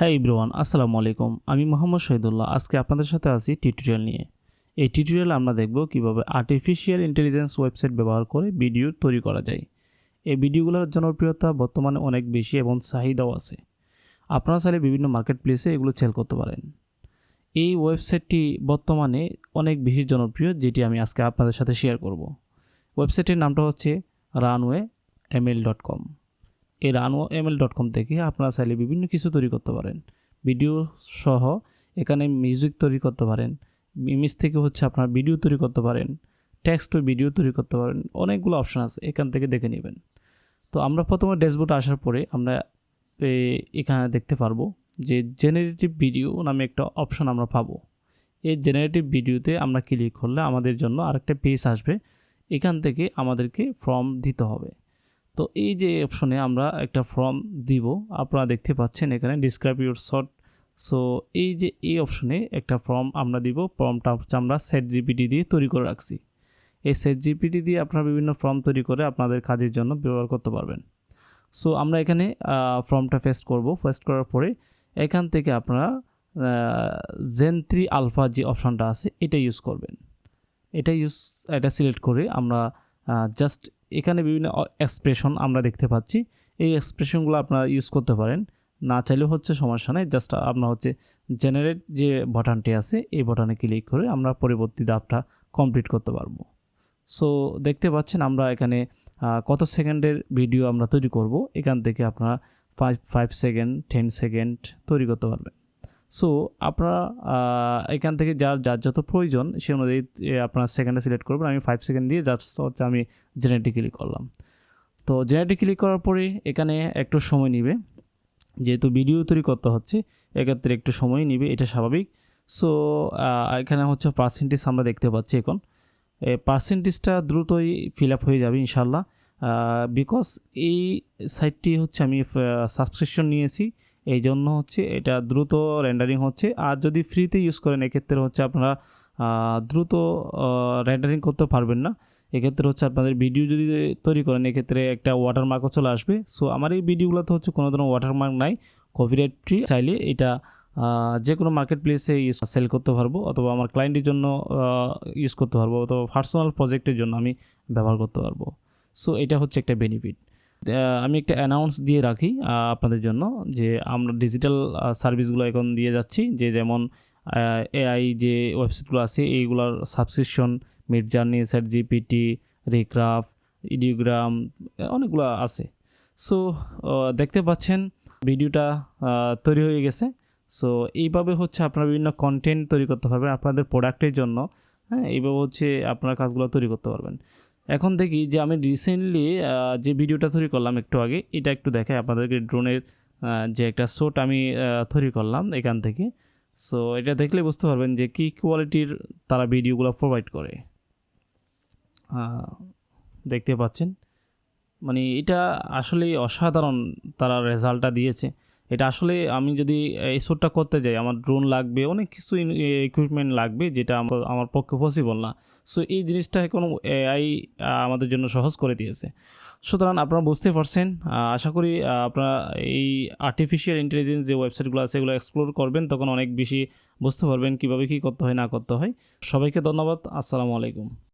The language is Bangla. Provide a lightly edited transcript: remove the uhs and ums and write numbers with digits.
হ্যাঁ এভরিওয়ান, আসসালামু আলাইকুম। আমি মোহাম্মদ শহীদুল্লাহ। আজকে আপনাদের সাথে আছি টিউটোরিয়াল নিয়ে। এই টিউটোরিয়ালে আমরা দেখব কিভাবে আর্টিফিশিয়াল ইন্টেলিজেন্স ওয়েবসাইট ব্যবহার করে ভিডিও তৈরি করা যায়। এই ভিডিওগুলোর জনপ্রিয়তা বর্তমানে অনেক বেশি এবং চাহিদাও আছে। আপনারা চাইলে বিভিন্ন মার্কেট প্লেসে এগুলো সেল করতে পারেন। এই ওয়েবসাইটটি বর্তমানে অনেক বেশি জনপ্রিয়, যেটি আমি আজকে আপনাদের সাথে শেয়ার করব। ওয়েবসাইটের নামটা হচ্ছে runwayML.com। এই runwayML.com থেকে আপনারা চাইলে বিভিন্ন কিছু তৈরি করতে পারেন। ভিডিও সহ এখানে মিউজিক তৈরি করতে পারেন, ইমেজ থেকে হচ্ছে আপনার ভিডিও তৈরি করতে পারেন, টেক্সট ও ভিডিও তৈরি করতে পারেন। অনেকগুলো অপশান আছে, এখান থেকে দেখে নেবেন। তো আমরা প্রথমে ড্যাশবোর্ডে আসার পরে আমরা এখানে দেখতে পারবো যে জেনারেটিভ ভিডিও নামে একটা অপশান আমরা পাবো। এই জেনারেটিভ ভিডিওতে আমরা ক্লিক করলে আমাদের জন্য আরেকটা পেজ আসবে। এখান থেকে আমাদেরকে ফর্ম দিতে হবে। তো এই যে অপশনে আমরা একটা ফর্ম দিব, আপনারা দেখতে পাচ্ছেন এখানে ডিসক্রাইব ইউর শর্ট। সো এই অপশনে একটা ফর্ম আমরা দিব। ফর্মটা হচ্ছে আমরা ChatGPT দিয়ে তৈরি করে রাখছি। এই ChatGPT দিয়ে আপনারা বিভিন্ন ফর্ম তৈরি করে আপনাদের কাজের জন্য ব্যবহার করতে পারবেন। সো আমরা এখানে ফর্মটা পেস্ট করব। পেস্ট করার পরে এখান থেকে আপনারা Gen 3 আলফা যে অপশনটা আছে এটা ইউজ করবেন। এটা সিলেক্ট করে আমরা জাস্ট এখানে বিভিন্ন এক্সপ্রেশন আমরা দেখতে পাচ্ছি। এই এক্সপ্রেশনগুলো আপনারা ইউজ করতে পারেন, না চাইলেও হচ্ছে সমস্যা নেই। জাস্ট আপনার হচ্ছে জেনারেট যে বাটনটি আছে এই বাটনে ক্লিক করে আমরা পরবর্তী ধাপটা কমপ্লিট করতে পারবো। সো দেখতে পাচ্ছেন আমরা এখানে কত সেকেন্ডের ভিডিও আমরা তৈরি করব। এখান থেকে আপনারা 5 সেকেন্ড 10 সেকেন্ড তৈরি করতে পারবেন। সো আপনারা এখান থেকে যার যত প্রয়োজন সে অনুযায়ী আপনারা সেকেন্ডে সিলেক্ট করবেন। আমি 5 সেকেন্ড দিয়ে জাস্ট হচ্ছে আমি জেনারেটে ক্লিক করলাম। তো জেনারেটে ক্লিক করার পরে এখানে একটু সময় নেবে, যেহেতু ভিডিও তৈরি করতে হচ্ছে এক্ষেত্রে একটু সময় নেবে, এটা স্বাভাবিক। সো এখানে হচ্ছে পার্সেন্টেজ আমরা দেখতে পাচ্ছি। এখন পার্সেন্টেজটা দ্রুতই ফিল আপ হয়ে যাবে ইনশাল্লাহ, বিকজ এই সাইটটি হচ্ছে আমি সাবস্ক্রিপশন নিয়েছি, এই জন্য হচ্ছে এটা দ্রুত রেন্ডারিং হচ্ছে। আর যদি ফ্রিতে ইউজ করেন এক্ষেত্রে হচ্ছে আপনারা দ্রুত রেন্ডারিং করতে পারবেন না। এক্ষেত্রে হচ্ছে আপনাদের ভিডিও যদি তৈরি করেন এক্ষেত্রে একটা ওয়াটারমার্কও চলে আসবে। সো আমার এই ভিডিওগুলোতে হচ্ছে কোনো ধরনের ওয়াটারমার্ক নাই, কপিরাইট ফ্রি। চাইলে এটা যে কোনো মার্কেট প্লেসে সেল করতে পারবো, অথবা আমার ক্লায়েন্টের জন্য ইউজ করতে পারবো, অথবা পার্সোনাল প্রজেক্টের জন্য আমি ব্যবহার করতে পারবো। সো এটা হচ্ছে একটা বেনিফিট। আমি একটা অ্যানাউন্স দিয়ে রাখি আপনাদের জন্য যে আমরা ডিজিটাল সার্ভিসগুলো এখন দিয়ে যাচ্ছি, যে যেমন AI যে ওয়েবসাইটগুলো আছে এইগুলোর সাবস্ক্রিপশন মিডজার্নি, ChatGPT, রিক্রাফট, ইডিওগ্রাম, অনেকগুলো আছে। সো দেখতে পাচ্ছেন ভিডিওটা তৈরি হয়ে গেছে। সো এইভাবে হচ্ছে আপনারা বিভিন্ন কন্টেন্ট তৈরি করতে পারবেন আপনাদের প্রোডাক্টের জন্য। হ্যাঁ, এইভাবে হচ্ছে আপনারা কাজগুলো তৈরি করতে পারবেন। এখন দেখি যে আমি রিসেন্টলি যে ভিডিওটা তৈরি করলাম একটু আগে, এটা একটু দেখাই আপনাদেরকে। ড্রোনের যে একটা শট আমি তৈরি করলাম এখান থেকে। সো এটা দেখলে বুঝতে পারবেন যে কী কোয়ালিটির তারা ভিডিওগুলো প্রোভাইড করে। দেখতে পাচ্ছেন মানে এটা আসলেই অসাধারণ তারা রেজাল্টটা দিয়েছে। এটা আসলে আমি যদি এই শ্যুটটা করতে যাই আমার ড্রোন লাগবে, অনেক কিছু ইকুইপমেন্ট লাগবে, যেটা আমার পক্ষে পসিবল না। সো এই জিনিসটা এখন AI আমাদের জন্য সহজ করে দিয়েছে। সুতরাং আপনারা বুঝতে পারছেন। আশা করি আপনারা এই আর্টিফিশিয়াল ইন্টেলিজেন্স যে ওয়েবসাইটগুলো আছে এগুলো এক্সপ্লোর করবেন, তখন অনেক বেশি বুঝতে পারবেন কীভাবে কী করতে হয় না করতে হয়। সবাইকে ধন্যবাদ। আসসালামু আলাইকুম।